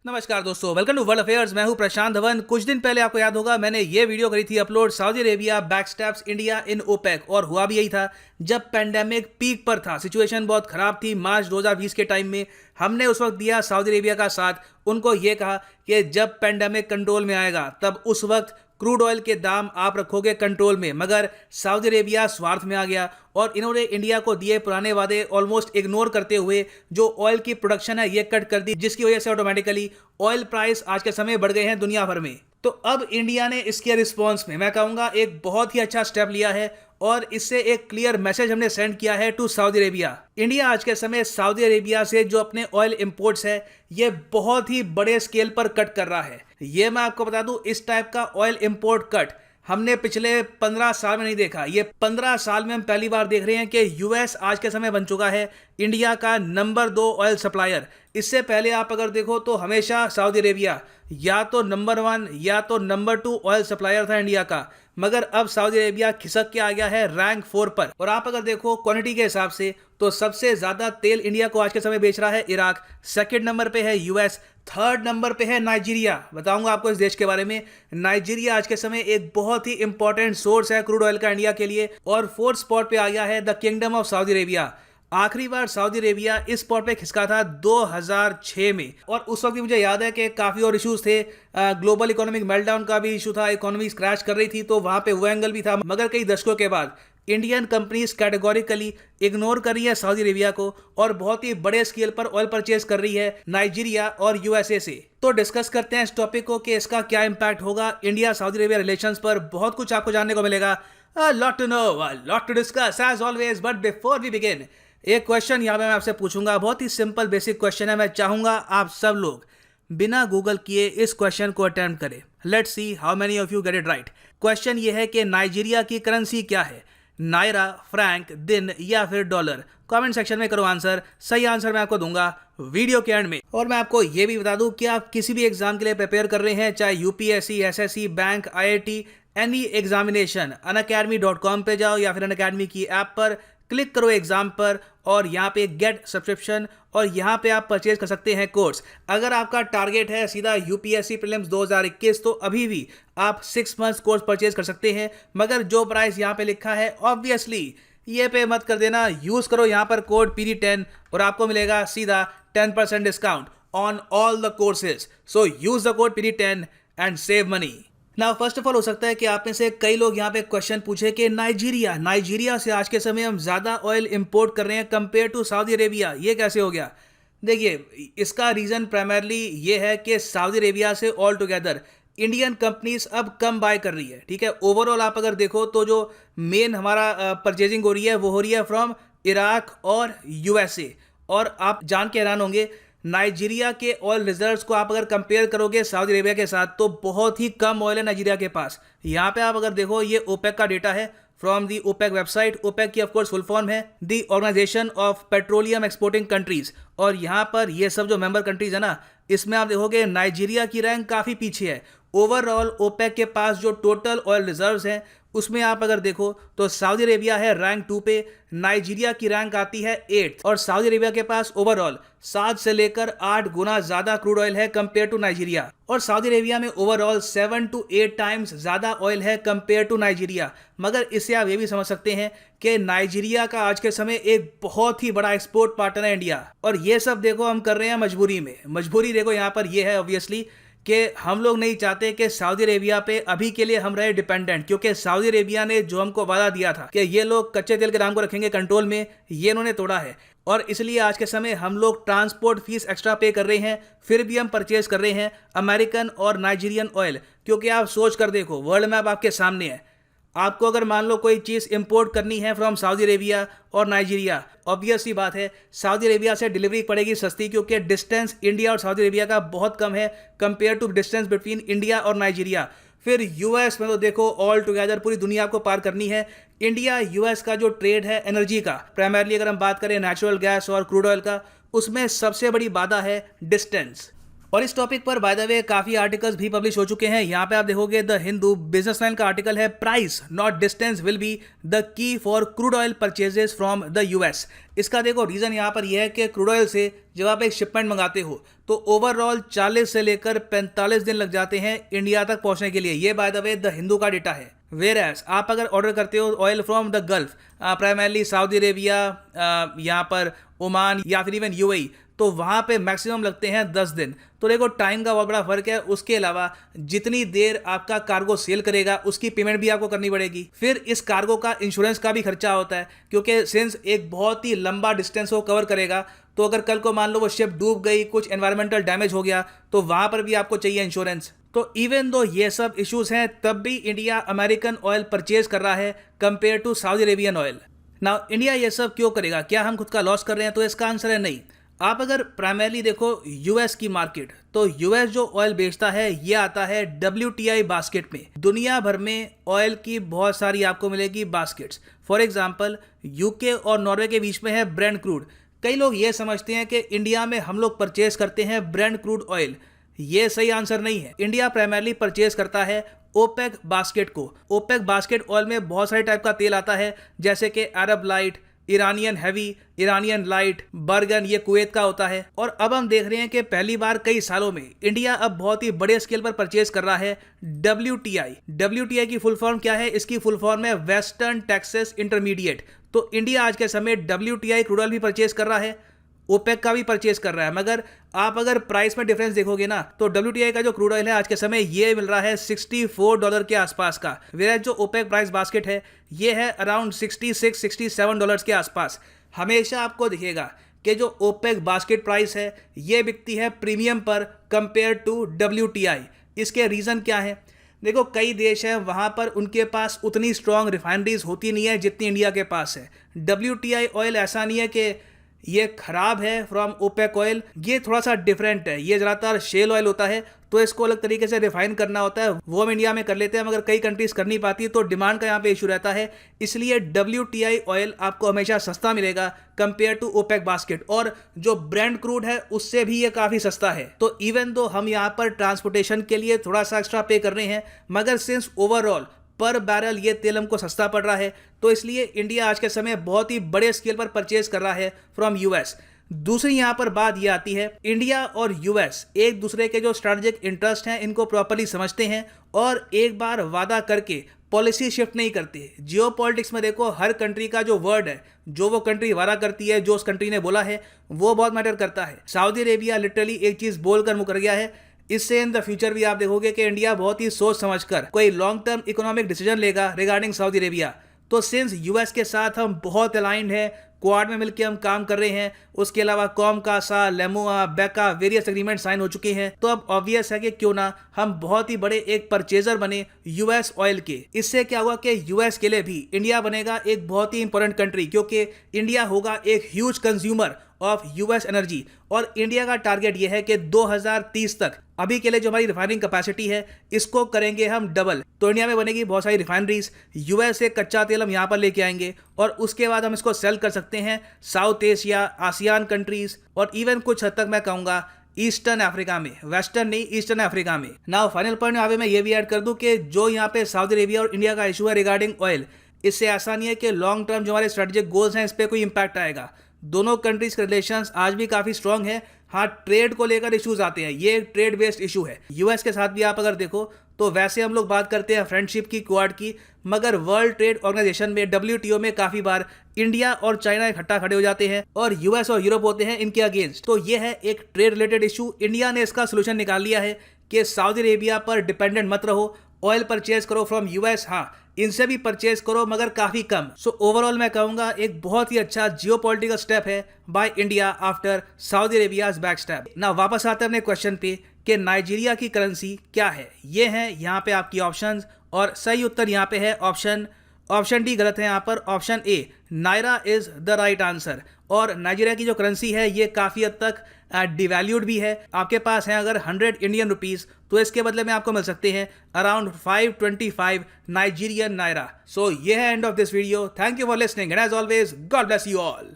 नमस्कार दोस्तों, welcome to world affairs. मैं हूं प्रशांत धवन। कुछ दिन पहले आपको याद होगा मैंने ये वीडियो करी थी upload, Saudi Arabia backsteps India in OPEC. और हुआ भी यही था जब पेंडेमिक पीक पर था, सिचुएशन बहुत खराब थी। मार्च 2020 के टाइम में हमने उस वक्त दिया सऊदी अरेबिया का साथ। उनको ये कहा कि जब पेंडेमिक कंट्रोल में आएगा तब उस वक्त क्रूड ऑयल के दाम आप रखोगे कंट्रोल में। मगर सऊदी अरेबिया स्वार्थ में आ गया और इन्होंने इंडिया को दिए पुराने वादे ऑलमोस्ट इग्नोर करते हुए जो ऑयल की प्रोडक्शन है ये कट कर दी, जिसकी वजह से ऑटोमेटिकली ऑयल प्राइस आज के समय बढ़ गए हैं दुनिया भर में। तो अब इंडिया ने इसके रिस्पॉन्स में मैं कहूंगा एक बहुत ही अच्छा स्टेप लिया है और इससे एक क्लियर मैसेज हमने सेंड किया है टू सऊदी अरेबिया। इंडिया आज के समय सऊदी अरेबिया से जो अपने ऑयल इंपोर्ट्स है ये बहुत ही बड़े स्केल पर कट कर रहा है। ये मैं आपको बता दूं, इस टाइप का ऑयल इंपोर्ट कट हमने पिछले 15 साल में नहीं देखा। ये 15 साल में हम पहली बार देख रहे हैं कि यूएस आज के समय बन चुका है इंडिया का नंबर 2 ऑयल सप्लायर। इससे पहले आप अगर देखो तो हमेशा सऊदी अरेबिया या तो नंबर 1 या तो नंबर 2 ऑयल सप्लायर था इंडिया का, मगर अब सऊदी अरेबिया खिसक के आ गया है रैंक 4 पर। और आप अगर देखो क्वांटिटी के हिसाब से तो सबसे ज्यादा तेल इंडिया को आज के समय बेच रहा है इराक, सेकंड नंबर पे है यूएस, थर्ड नंबर पे है नाइजीरिया। बताऊंगा आपको इस देश के बारे में। नाइजीरिया आज के समय एक बहुत ही इंपॉर्टेंट सोर्स है क्रूड ऑयल का इंडिया के लिए। और फोर्थ स्पॉट पे आ गया है the kingdom of Saudi Arabia. आखिरी बार सऊदी अरेबिया इस स्पॉट पे खिसका था 2006 में और उस वक्त मुझे याद है कि काफ़ी और इश्यूज थे। ग्लोबल इकोनॉमिक मेल्टडाउन का भी इशू था, इकोनॉमी क्रैश कर रही थी, तो वहां पे वो एंगल भी था। मगर कई दशकों के बाद इंडियन कंपनीज कैटेगोरिकली इग्नोर कर रही है सऊदी अरेबिया को और बहुत ही बड़े स्केल पर ऑयल परचेज कर रही है नाइजीरिया और यूएसए से। तो डिस्कस करते हैं इस टॉपिक को कि इसका क्या इंपैक्ट होगा इंडिया सऊदी अरेबिया रिलेशंस पर। बहुत कुछ आपको जानने को मिलेगा, lot to know, lot to discuss as always. But before we begin, एक क्वेश्चन यहाँ पे मैं आपसे पूछूंगा, बहुत ही सिंपल बेसिक क्वेश्चन है। मैं चाहूंगा आप सब लोग बिना गूगल किए इस क्वेश्चन को अटेम्प्ट करें। Let's see how many of you get it right. Question ये है कि नाइजीरिया की करेंसी क्या है, नायरा, फ्रैंक, दिन या फिर डॉलर। कमेंट सेक्शन में करो आंसर। सही आंसर मैं आपको दूंगा वीडियो के एंड में। और मैं आपको ये भी बता दूं कि आप किसी भी एग्जाम के लिए प्रिपेयर कर रहे हैं, चाहे UPSC, SSC, bank, IIT, any examination, unacademy.com पे जाओ या फिर अनअकैडमी की ऐप पर क्लिक करो एग्जाम पर और यहाँ पे गेट सब्सक्रिप्शन और यहाँ पे आप परचेज कर सकते हैं कोर्स। अगर आपका टारगेट है सीधा यूपीएससी प्रीलिम्स 2021 तो अभी भी आप 6 मंथ्स कोर्स परचेज कर सकते हैं। मगर जो प्राइस यहाँ पे लिखा है ऑब्वियसली ये पे मत कर देना। यूज करो यहाँ पर कोड PD10 और आपको मिलेगा सीधा 10% discount on all the courses. So use the code PD10 and save money. Now first of all हो सकता है कि आप में से कई लोग यहाँ पे क्वेश्चन पूछे कि नाइजीरिया से आज के समय हम ज़्यादा ऑयल इंपोर्ट कर रहे हैं कंपेयर टू सऊदी अरेबिया, ये कैसे हो गया? देखिए, इसका रीज़न प्राइमरली ये है कि सऊदी अरेबिया से ऑल टुगेदर इंडियन कंपनीज अब कम बाय कर रही है। ठीक है, ओवरऑल आप अगर देखो तो जो मेन हमारा परचेजिंग हो रही है वो हो रही है फ्रॉम इराक और यूएसए। और आप जान के हैरान होंगे नाइजीरिया के ऑयल रिजर्व्स को आप अगर कंपेयर करोगे सऊदी अरेबिया के साथ तो बहुत ही कम ऑयल है नाइजीरिया के पास। यहाँ पे आप अगर देखो ये ओपेक का डेटा है from the OPEC website. OPEC की ऑफकोर्स फुल फॉर्म है the Organization of Petroleum Exporting Countries. और यहाँ पर ये सब जो मेंबर कंट्रीज है ना, इसमें आप देखोगे नाइजीरिया की रैंक काफ़ी पीछे है। ओवरऑल ओपेक के पास जो टोटल ऑयल रिजर्व्स हैं उसमें आप अगर देखो तो सऊदी अरेबिया है रैंक 2 पे, नाइजीरिया की रैंक आती है 8th। और सऊदी अरेबिया के पास ओवरऑल 7 से लेकर 8 गुना ज्यादा क्रूड ऑयल है कंपेयर टू नाइजीरिया। और सऊदी अरेबिया में ओवरऑल 7 to 8 टाइम्स ज्यादा ऑयल है कंपेयर टू नाइजीरिया। मगर इससे आप ये भी समझ सकते हैं कि नाइजीरिया का आज के समय एक बहुत ही बड़ा एक्सपोर्ट पार्टनर है इंडिया। और ये सब देखो हम कर रहे हैं मजबूरी में। मजबूरी देखो यहाँ पर ये है ऑब्वियसली कि हम लोग नहीं चाहते कि सऊदी अरेबिया पे अभी के लिए हम रहे डिपेंडेंट, क्योंकि सऊदी अरेबिया ने जो हमको वादा दिया था कि ये लोग कच्चे तेल के दाम को रखेंगे कंट्रोल में, ये इन्होंने तोड़ा है। और इसलिए आज के समय हम लोग ट्रांसपोर्ट फीस एक्स्ट्रा पे कर रहे हैं, फिर भी हम परचेज कर रहे हैं अमेरिकन और नाइजीरियन ऑयल। क्योंकि आप सोच कर देखो, वर्ल्ड मैप आपके सामने है। आपको अगर मान लो कोई चीज़ इंपोर्ट करनी है फ्रॉम सऊदी अरेबिया और नाइजीरिया, ऑब्वियस सी बात है सऊदी अरेबिया से डिलीवरी पड़ेगी सस्ती, क्योंकि डिस्टेंस इंडिया और सऊदी अरेबिया का बहुत कम है compare to distance between India और नाइजीरिया। फिर यूएस में तो देखो ऑल टुगेदर पूरी दुनिया को पार करनी है। इंडिया यूएस का जो ट्रेड है एनर्जी का, प्राइमरली अगर हम बात करें नेचुरल गैस और क्रूड ऑयल का, उसमें सबसे बड़ी बाधा है डिस्टेंस। और इस टॉपिक पर बाय द वे काफी आर्टिकल्स भी पब्लिश हो चुके हैं। यहाँ पे आप देखोगे द हिंदू बिजनेसमैन का आर्टिकल है, price not distance will be the key for crude oil purchases from the US. इसका देखो रीजन यहाँ पर यह है कि क्रूड ऑयल से जब आप एक शिपमेंट मंगाते हो तो ओवरऑल 40 से लेकर 45 दिन लग जाते हैं इंडिया तक पहुंचने के लिए। ये by the way the Hindu का डेटा है। वेर एज आप अगर ऑर्डर करते हो oil from the gulf, primarily Saudi Arabia, यहाँ पर ओमान या फिर इवन यूएई, तो वहाँ पे मैक्सिमम लगते हैं 10 दिन। तो देखो टाइम का बहुत बड़ा फर्क है। उसके अलावा जितनी देर आपका कार्गो सेल करेगा उसकी पेमेंट भी आपको करनी पड़ेगी। फिर इस कार्गो का इंश्योरेंस का भी खर्चा होता है, क्योंकि सिंस एक बहुत ही लंबा डिस्टेंस वो कवर करेगा, तो अगर कल को मान लो वो शिप डूब गई, कुछ एनवायरमेंटल डैमेज हो गया, तो वहाँ पर भी आपको चाहिए इंश्योरेंस। तो इवन दो ये सब इश्यूज हैं तब भी इंडिया अमेरिकन ऑयल परचेज कर रहा है compare to Saudi Arabian oil. Now India ये सब क्यों करेगा? क्या हम खुद का लॉस कर रहे हैं? तो इसका आंसर है नहीं। आप अगर प्राइमरली देखो यूएस की मार्केट, तो यूएस जो ऑयल बेचता है ये आता है WTI बास्केट में। दुनिया भर में ऑयल की बहुत सारी आपको मिलेगी बास्केट्स। फॉर एग्जांपल यूके और नॉर्वे के बीच में है ब्रेंट क्रूड। कई लोग ये समझते हैं कि इंडिया में हम लोग परचेज करते हैं ब्रेंट क्रूड ऑयल। ये सही आंसर नहीं है। इंडिया प्राइमरली परचेज करता है ओपेक बास्केट को। ओपेक बास्केट ऑयल में बहुत सारे टाइप का तेल आता है, जैसे कि Arab light, Iranian heavy, Iranian light, बर्गन, ये कुवैत का होता है। और अब हम देख रहे हैं कि पहली बार कई सालों में इंडिया अब बहुत ही बड़े स्केल पर परचेज कर रहा है WTI। WTI की फुल फॉर्म क्या है? इसकी फुल फॉर्म है वेस्टर्न टेक्सास इंटरमीडिएट। तो इंडिया आज के समय WTI क्रूड ऑयल भी परचेज कर रहा है, ओपेक का भी परचेज कर रहा है। मगर आप अगर प्राइस में डिफरेंस देखोगे ना, तो WTI का जो क्रूड ऑयल है आज के समय ये मिल रहा है $64 के आसपास का, वेयर जो ओपेक प्राइस बास्केट है ये है अराउंड $66-67 के आसपास। हमेशा आपको दिखेगा कि जो ओपेक बास्केट प्राइस है ये बिकती है प्रीमियम पर कंपेयर टू WTI। इसके रीज़न क्या है? देखो कई देश हैं वहाँ पर उनके पास उतनी स्ट्रॉन्ग रिफाइनरीज होती नहीं है जितनी इंडिया के पास है। WTI ऑयल ऐसा नहीं है कि ये खराब है फ्रॉम ओपेक ऑयल, ये थोड़ा सा डिफरेंट है। ये ज़्यादातर शेल ऑयल होता है, तो इसको अलग तरीके से रिफाइन करना होता है। वो हम इंडिया में कर लेते हैं, मगर कई कंट्रीज कर नहीं पाती, तो डिमांड का यहाँ पे इशू रहता है। इसलिए WTI ऑयल आपको हमेशा सस्ता मिलेगा कंपेयर टू ओपेक बास्केट। और जो ब्रेंट क्रूड है उससे भी ये काफ़ी सस्ता है। तो इवन दो हम यहाँ पर ट्रांसपोर्टेशन के लिए थोड़ा सा एक्स्ट्रा पे कर रहे हैं, मगर सिंस ओवरऑल पर बैरल ये तेल हमको सस्ता पड़ रहा है, तो इसलिए इंडिया आज के समय बहुत ही बड़े स्केल पर परचेज कर रहा है फ्रॉम यूएस। दूसरी यहाँ पर बात ये आती है, इंडिया और यूएस एक दूसरे के जो स्ट्रैटेजिक इंटरेस्ट हैं इनको प्रॉपर्ली समझते हैं और एक बार वादा करके पॉलिसी शिफ्ट नहीं करते। जियो पॉलिटिक्स में देखो हर कंट्री का जो वर्ड है, जो वो कंट्री वादा करती है, जो उस कंट्री ने बोला है, वो बहुत मैटर करता है। सऊदी अरेबिया लिटरली एक चीज़ बोलकर मुकर गया है। इससे इन द फ्यूचर भी आप देखोगे कि इंडिया बहुत ही सोच समझकर कोई लॉन्ग टर्म इकोनॉमिक डिसीजन लेगा रिगार्डिंग सऊदी अरेबिया। तो सिंस यूएस के साथ हम बहुत अलाइंड है, क्वाड में मिलकर हम काम कर रहे हैं, उसके अलावा कॉम कासा, लेमुआ, बेका, वेरियस एग्रीमेंट साइन हो चुके हैं, तो अब ऑब्वियस है कि क्यों ना हम बहुत ही बड़े एक परचेजर बने यूएस ऑयल के। इससे क्या हुआ कि यूएस के लिए भी इंडिया बनेगा एक बहुत ही इंपॉर्टेंट कंट्री, क्योंकि इंडिया होगा एक huge consumer of US energy. और इंडिया का टारगेट ये है कि 2030 तक अभी के लिए जो हमारी रिफाइनिंग कैपेसिटी है इसको करेंगे हम डबल। तो इंडिया में बनेगी बहुत सारी रिफाइनरीज, यूएस से कच्चा तेल हम यहाँ पर लेके आएंगे और उसके बाद हम इसको सेल कर सकते हैं साउथ एशिया, आसियान कंट्रीज और इवन कुछ हद तक मैं कहूँगा ईस्टर्न अफ्रीका में, वेस्टर्न नहीं ईस्टर्न अफ्रीका में। नाउ फाइनल पॉइंट यहाँ पे मैं ये भी ऐड कर दूं कि जो यहाँ पे सऊदी अरेबिया और इंडिया का इशू है रिगार्डिंग ऑयल, इससे ऐसा नहीं है कि लॉन्ग टर्म जो हमारे स्ट्रेटेजिक गोल्स हैं इस पर कोई इंपैक्ट आएगा। दोनों कंट्रीज के रिलेशंस आज भी काफ़ी स्ट्रांग है। हाँ, ट्रेड को लेकर इश्यूज आते हैं, ये ट्रेड बेस्ड इशू है। यूएस के साथ भी आप अगर देखो तो वैसे हम लोग बात करते हैं फ्रेंडशिप की, क्वाड की, मगर वर्ल्ड ट्रेड ऑर्गेनाइजेशन में WTO में काफ़ी बार इंडिया और चाइना इकट्ठा खड़े हो जाते हैं और यूएस और यूरोप होते हैं इनके अगेंस्ट। तो ये है एक ट्रेड रिलेटेड इशू। इंडिया ने इसका सोल्यूशन निकाल लिया है कि सऊदी अरेबिया पर डिपेंडेंट मत रहो, ऑयल परचेज करो फ्रॉम यूएस, हाँ इनसे भी परचेज करो मगर काफ़ी कम। सो ओवरऑल मैं कहूँगा एक बहुत ही अच्छा जियोपॉलिटिकल स्टेप है by India after Saudi Arabia's back step. ना वापस आते हैं अपने क्वेश्चन पे कि नाइजीरिया की करेंसी क्या है। ये है यहाँ पे आपकी ऑप्शंस और सही उत्तर यहाँ पे है ऑप्शन डी गलत है यहाँ पर। Option A naira is the right answer. और नाइजीरिया की जो करेंसी है ये काफ़ी हद तक डिवैल्यूड भी है। आपके पास है अगर 100 इंडियन रुपीज़ तो इसके बदले में आपको मिल सकते हैं अराउंड 525 नाइजीरियन नायरा। सो ये है end of this video. Thank you for listening and as always God bless you all.